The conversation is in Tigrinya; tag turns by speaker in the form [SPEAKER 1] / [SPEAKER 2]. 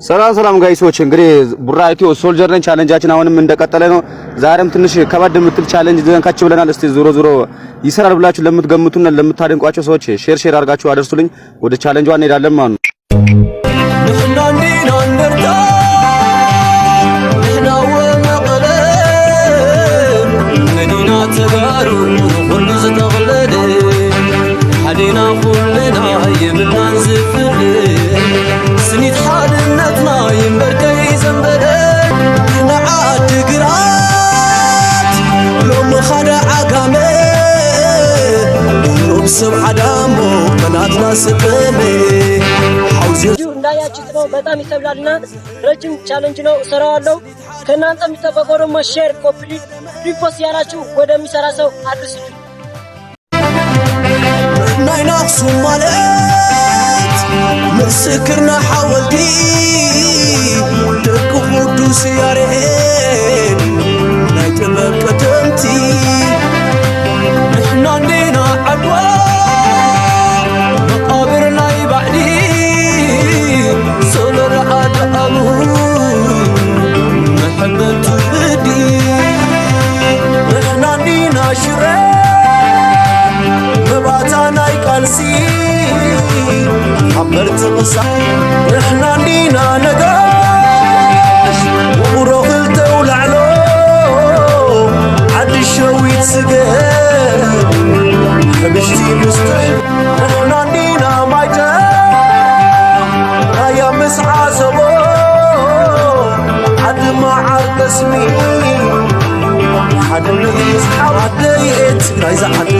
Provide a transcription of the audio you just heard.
[SPEAKER 1] ሰላም ጋይሶች እንግዲህ ቡራይቲዮ ሶልጀር ነን ቻሌንጃችን አሁንም እንደቀጠለ ነው። ዛሬም ትንሽ ከባድ የምትል ቻሌንጅ ዘንካች ብለናል። እስቲ ዞሮ ይሰራል ብላችሁ ለምትገምቱና ለምታደንቋቸው ሰዎች ሼር አድርጋችሁ አደርሱልኝ። ወደ ቻሌንጇ እንሄዳለን ማለት ነው።
[SPEAKER 2] እንዳያችሁት ነው በጣም ይሰብላልና ረጅም ቻሌንጅ ነው እሰራዋለሁ። ከናንተ የሚጠበቀው ደግሞ ሼር ኮፒ ሪፖስት ያላችሁ ወደሚሰራ ሰው አድርሱልኝ። ናይናክሱ ማለት ምስክርና ሐወልቲ ደግ ቅዱስ ያሬድ ናይ ጥበብ ቀደምቲ ንሕና እንዴና ዓድዋ መቃብር ናይ ባዕዲ ሶሎር ኣድኣሙ መሐመድ ትብዲ ንሕና እንዴና ሽረ መባታ ናይ ቃልሲ ዓበርቲ ቅሳ ንሕና እንዴና ነጋሽ ውቕሮ ክልተ ውላዕሎ ዓዲ ሸዊት ስገድ ሕብሽቲ ምስጥዕ ንሕና እንዴና ማይተ ራያ ምስዓ ሰቦ ዓዲ መዓር ተስሚ ሓድነት ይስሓብ ዓደይ ትግራይ ዝዓድ